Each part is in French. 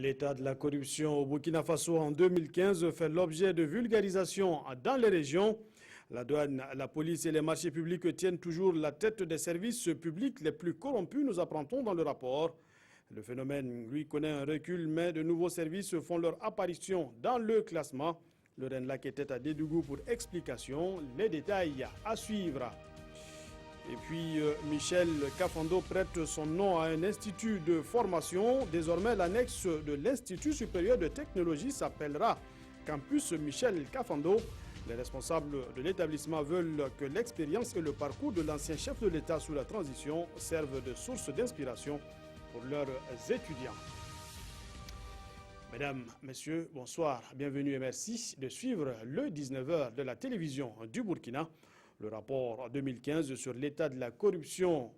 L'état de la corruption au Burkina Faso en 2015 fait l'objet de vulgarisation dans les régions. La douane, la police et les marchés publics tiennent toujours la tête des services publics les plus corrompus, nous apprendons dans le rapport. Le phénomène, lui, connaît un recul, mais de nouveaux services font leur apparition dans le classement. Le Renlac était à Dédougou pour explication. Les détails à suivre. Et puis, Michel Kafando prête son nom à un institut de formation. Désormais, l'annexe de l'Institut supérieur de technologie s'appellera Campus Michel Kafando. Les responsables de l'établissement veulent que l'expérience et le parcours de l'ancien chef de l'État sous la transition servent de source d'inspiration pour leurs étudiants. Mesdames, Messieurs, bonsoir, bienvenue et merci de suivre le 19h de la télévision du Burkina. Le rapport 2015 sur l'état de la corruption,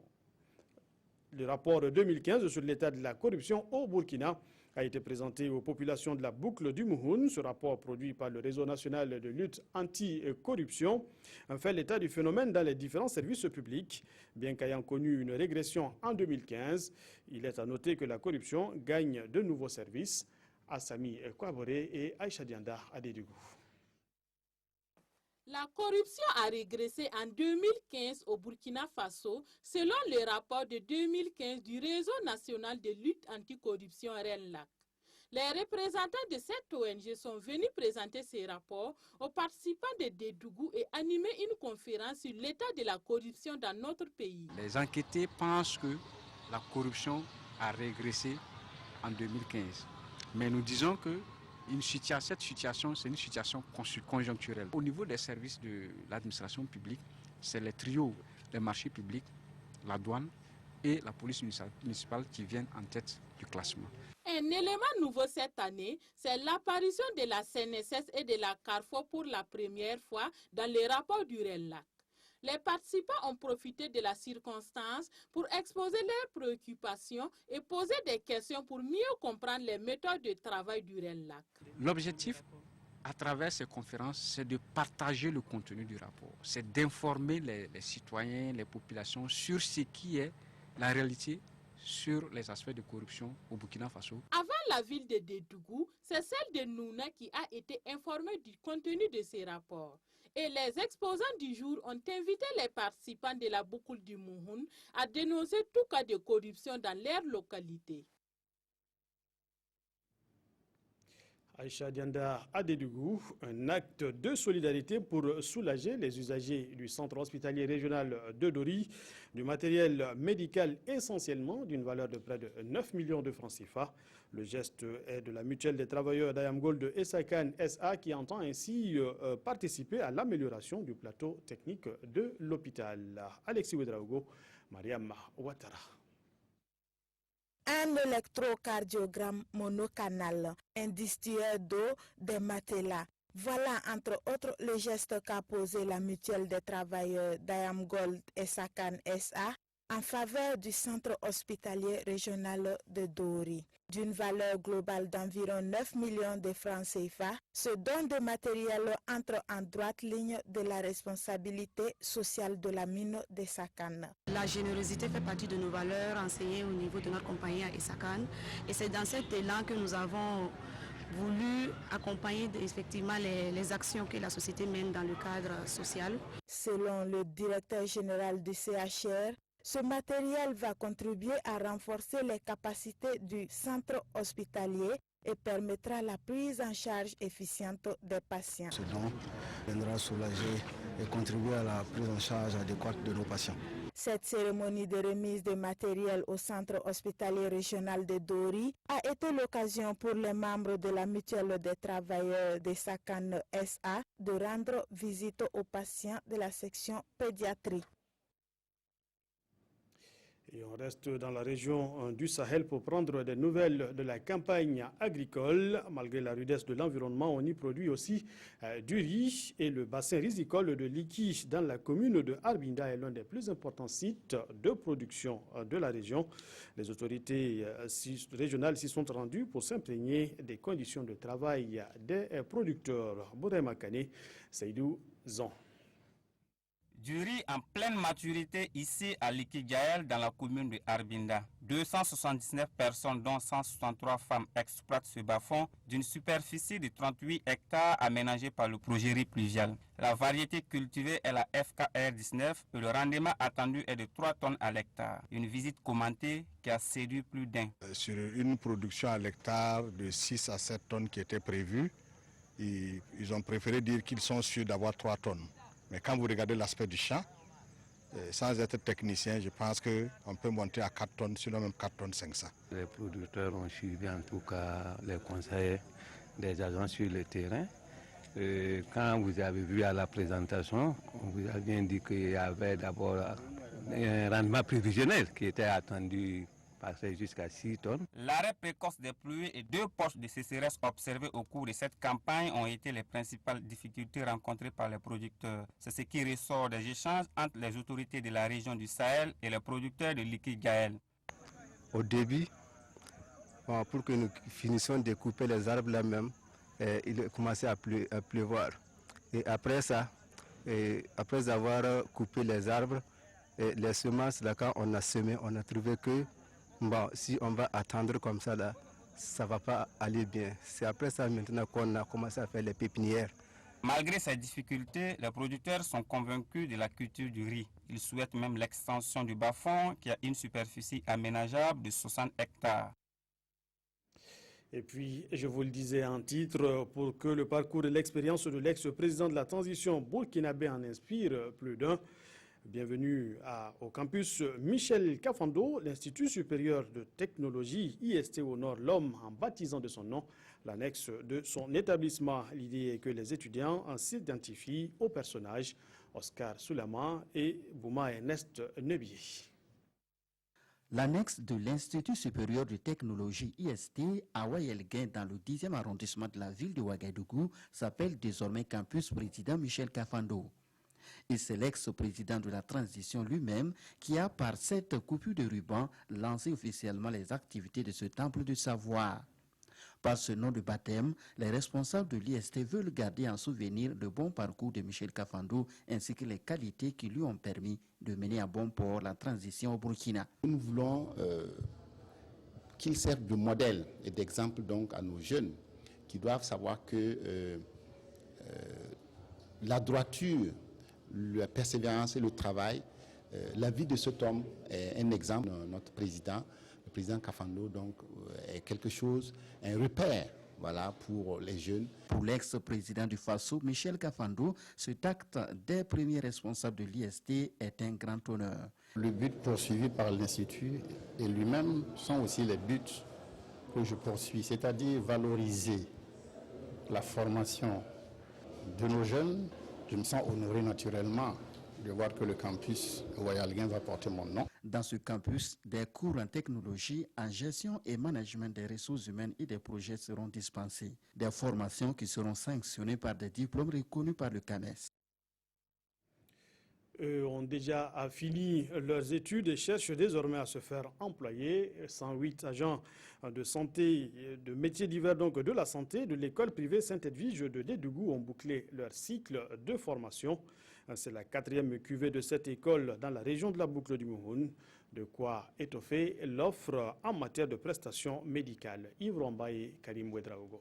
au Burkina a été présenté aux populations de la boucle du Mouhoun. Ce rapport produit par le Réseau national de lutte anti-corruption fait l'état du phénomène dans les différents services publics. Bien qu'ayant connu une régression en 2015, il est à noter que la corruption gagne de nouveaux services. Assami Kouaboré et Aïcha Dianda à Dédougou. La corruption a régressé en 2015 au Burkina Faso, selon le rapport de 2015 du Réseau national de lutte anticorruption RENLAC. Les représentants de cette ONG sont venus présenter ces rapports aux participants de Dédougou et animer une conférence sur l'état de la corruption dans notre pays. Les enquêtés pensent que la corruption a régressé en 2015. Mais nous disons que cette situation, c'est une situation conjoncturelle. Au niveau des services de l'administration publique, c'est les trios des marchés publics, la douane et la police municipale qui viennent en tête du classement. Un élément nouveau cette année, c'est l'apparition de la CNSS et de la Carrefour pour la première fois dans les rapports du RENLAC. Les participants ont profité de la circonstance pour exposer leurs préoccupations et poser des questions pour mieux comprendre les méthodes de travail du RENLAC. L'objectif, à travers ces conférences, c'est de partager le contenu du rapport. C'est d'informer les citoyens, les populations sur ce qui est la réalité sur les aspects de corruption au Burkina Faso. Avant la ville de Dédougou, c'est celle de Nouna qui a été informée du contenu de ces rapports. Et les exposants du jour ont invité les participants de la boucle du Mouhoun à dénoncer tout cas de corruption dans leur localité. Aïcha Dianda à Dédougou, un acte de solidarité pour soulager les usagers du centre hospitalier régional de Dori, du matériel médical essentiellement d'une valeur de près de 9 millions de francs CFA. Le geste est de la mutuelle des travailleurs d'Ayamgold de Essakan SA qui entend ainsi participer à l'amélioration du plateau technique de l'hôpital. Alexis Ouedraogo, Mariam Ouattara. Un électrocardiogramme monocanal, un distilleur d'eau, des matelas. Voilà entre autres le geste qu'a posé la mutuelle des travailleurs d'Ayamgold et Sakan SA en faveur du centre hospitalier régional de Dori. D'une valeur globale d'environ 9 millions de francs CFA, ce don de matériel entre en droite ligne de la responsabilité sociale de la mine de Sakan. La générosité fait partie de nos valeurs enseignées au niveau de notre compagnie à Essakan. Et c'est dans cet élan que nous avons voulu accompagner effectivement les actions que la société mène dans le cadre social. Selon le directeur général du CHR, ce matériel va contribuer à renforcer les capacités du centre hospitalier et permettra la prise en charge efficiente des patients. Ce don viendra soulager et contribuer à la prise en charge adéquate de nos patients. Cette cérémonie de remise de matériel au centre hospitalier régional de Dori a été l'occasion pour les membres de la mutuelle des travailleurs de Sakan SA de rendre visite aux patients de la section pédiatrie. Et on reste dans la région du Sahel pour prendre des nouvelles de la campagne agricole. Malgré la rudesse de l'environnement, on y produit aussi du riz et le bassin risicole de Liki dans la commune de Arbinda est l'un des plus importants sites de production de la région. Les autorités régionales s'y sont rendues pour s'imprégner des conditions de travail des producteurs. Bourema Kane, Seydou Zan. Du riz en pleine maturité ici à Likigaël dans la commune de Arbinda. 279 personnes dont 163 femmes exploitent ce bas-fond d'une superficie de 38 hectares aménagée par le projet riz pluvial. La variété cultivée est la FKR 19 et le rendement attendu est de 3 tonnes à l'hectare. Une visite commentée qui a séduit plus d'un. Sur une production à l'hectare de 6 à 7 tonnes qui était prévue, ils ont préféré dire qu'ils sont sûrs d'avoir 3 tonnes. Mais quand vous regardez l'aspect du champ, sans être technicien, je pense qu'on peut monter à 4 tonnes, sinon même 4 tonnes 500. Les producteurs ont suivi en tout cas les conseils des agents sur le terrain. Quand vous avez vu à la présentation, on vous a bien dit qu'il y avait d'abord un rendement prévisionnel qui était attendu passer jusqu'à 6 tonnes. L'arrêt précoce des pluies et 2 poches de sécheresse observées au cours de cette campagne ont été les principales difficultés rencontrées par les producteurs. C'est ce qui ressort des échanges entre les autorités de la région du Sahel et les producteurs de Likigaël. Au début, pour que nous finissions de couper les arbres là même, il commençait à pleuvoir. Et après ça, après avoir coupé les arbres, les semences, là, quand on a semé, on a trouvé que bon, si on va attendre comme ça, là, ça ne va pas aller bien. C'est après ça maintenant qu'on a commencé à faire les pépinières. Malgré ces difficultés, les producteurs sont convaincus de la culture du riz. Ils souhaitent même l'extension du bas-fond qui a une superficie aménageable de 60 hectares. Et puis, je vous le disais en titre, pour que le parcours et l'expérience de l'ex-président de la transition burkinabé en inspire plus d'un. Bienvenue au campus Michel Kafando, l'Institut supérieur de technologie IST honore l'homme en baptisant de son nom l'annexe de son établissement. L'idée est que les étudiants s'identifient aux personnages Oscar Soulaman et Bouma Ernest Nebié. L'annexe de l'Institut supérieur de technologie IST à Wayelguin dans le 10e arrondissement de la ville de Ouagadougou s'appelle désormais campus président Michel Kafando. Et c'est l'ex-président de la transition lui-même qui a, par cette coupure de ruban, lancé officiellement les activités de ce temple du savoir. Par ce nom de baptême, les responsables de l'IST veulent garder en souvenir le bon parcours de Michel Kafando ainsi que les qualités qui lui ont permis de mener à bon port la transition au Burkina. Nous voulons qu'il serve de modèle et d'exemple donc à nos jeunes qui doivent savoir que la droiture, la persévérance et le travail, la vie de cet homme est un exemple. Notre président, le président Kafando, donc, est quelque chose, un repère, voilà, pour les jeunes. Pour l'ex-président du FASO, Michel Kafando, cet acte des premiers responsables de l'IST est un grand honneur. Le but poursuivi par l'Institut et lui-même sont aussi les buts que je poursuis, c'est-à-dire valoriser la formation de nos jeunes. Je me sens honoré naturellement de voir que le campus Wayelguin va porter mon nom. Dans ce campus, des cours en technologie, en gestion et management des ressources humaines et des projets seront dispensés. Des formations qui seront sanctionnées par des diplômes reconnus par le CAMES. Eux ont déjà fini leurs études et cherchent désormais à se faire employer. 108 agents de santé, de métiers divers donc de la santé de l'école privée Sainte-Edwige de Dédougou ont bouclé leur cycle de formation. C'est la 4e cuvée de cette école dans la région de la boucle du Mouhoun. De quoi étoffer l'offre en matière de prestations médicales. Yves Romba et Karim Ouedraogo.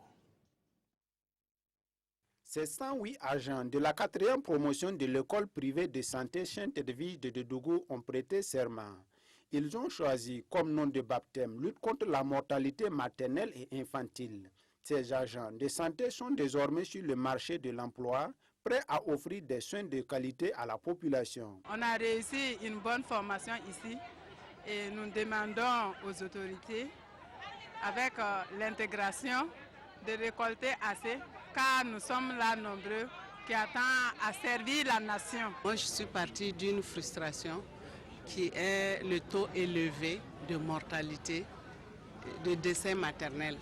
Ces 108 agents de la 4e promotion de l'école privée de santé Sainte-Edwige de Dédougou ont prêté serment. Ils ont choisi comme nom de baptême lutte contre la mortalité maternelle et infantile. Ces agents de santé sont désormais sur le marché de l'emploi, prêts à offrir des soins de qualité à la population. On a réussi une bonne formation ici et nous demandons aux autorités, avec l'intégration, de récolter assez, car nous sommes là nombreux qui attendent à servir la nation. Moi, je suis partie d'une frustration qui est le taux élevé de mortalité, de décès maternel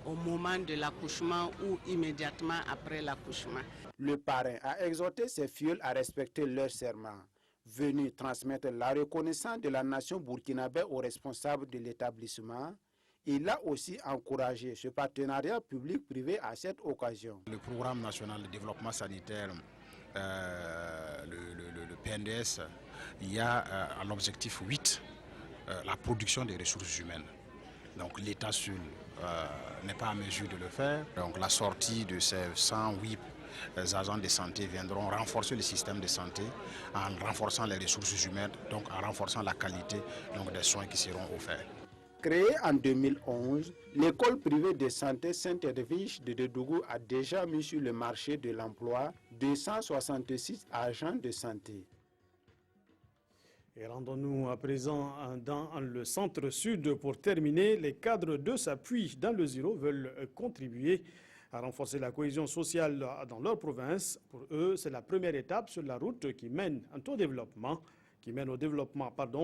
au moment de l'accouchement ou immédiatement après l'accouchement. Le parrain a exhorté ses filleuls à respecter leur serment, venu transmettre la reconnaissance de la nation burkinabé aux responsables de l'établissement. Il a aussi encouragé ce partenariat public-privé à cette occasion. Le programme national de développement sanitaire, le PNDS, il y a à l'objectif 8 la production des ressources humaines. Donc l'État seul n'est pas en mesure de le faire. Donc la sortie de ces 108 agents de santé viendront renforcer le système de santé en renforçant les ressources humaines, donc en renforçant la qualité donc, des soins qui seront offerts. Créée en 2011, l'école privée de santé Sainte-Edwige de Dédougou a déjà mis sur le marché de l'emploi 266 agents de santé. Et rendons-nous à présent dans le centre-sud pour terminer. Les cadres de s'appui dans le Ziro veulent contribuer à renforcer la cohésion sociale dans leur province. Pour eux, c'est la première étape sur la route qui mène au développement.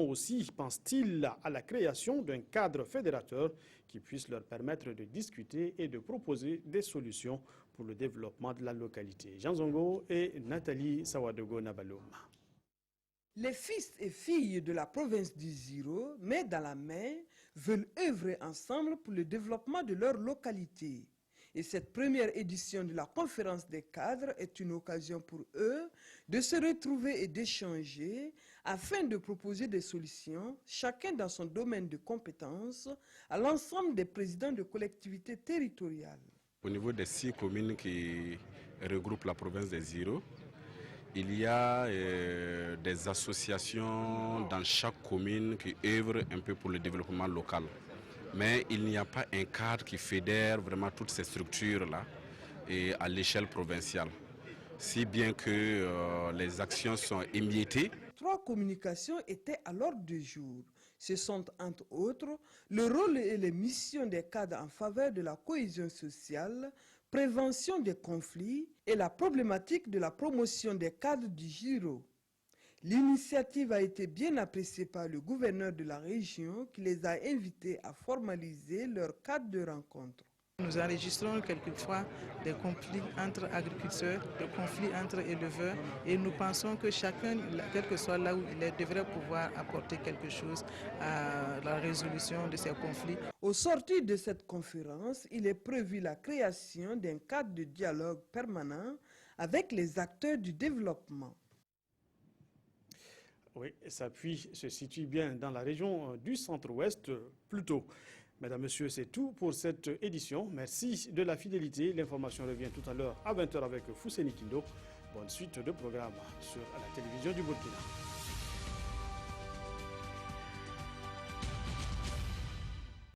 Aussi, pense-t-il à la création d'un cadre fédérateur qui puisse leur permettre de discuter et de proposer des solutions pour le développement de la localité. Jean Zongo et Nathalie Sawadogo Nabaloum. Les fils et filles de la province du Ziro, main dans la main, veulent œuvrer ensemble pour le développement de leur localité. Et cette première édition de la conférence des cadres est une occasion pour eux de se retrouver et d'échanger afin de proposer des solutions, chacun dans son domaine de compétences, à l'ensemble des présidents de collectivités territoriales. Au niveau des 6 communes qui regroupent la province des Ziro, il y a des associations dans chaque commune qui œuvrent un peu pour le développement local. Mais il n'y a pas un cadre qui fédère vraiment toutes ces structures-là à l'échelle provinciale. Si bien que les actions sont émiettées. 3 communications étaient à l'ordre du jour. Ce sont entre autres le rôle et les missions des cadres en faveur de la cohésion sociale, prévention des conflits et la problématique de la promotion des cadres du Ziro. L'initiative a été bien appréciée par le gouverneur de la région qui les a invités à formaliser leur cadre de rencontre. Nous enregistrons quelquefois des conflits entre agriculteurs, des conflits entre éleveurs et nous pensons que chacun, quel que soit là où il est, devrait pouvoir apporter quelque chose à la résolution de ces conflits. Au sortir de cette conférence, il est prévu la création d'un cadre de dialogue permanent avec les acteurs du développement. Oui, S'appui se situe bien dans la région du centre-ouest plutôt. Mesdames, Messieurs, c'est tout pour cette édition. Merci de la fidélité. L'information revient tout à l'heure à 20h avec Fousseni Kindo. Bonne suite de programme sur la télévision du Burkina.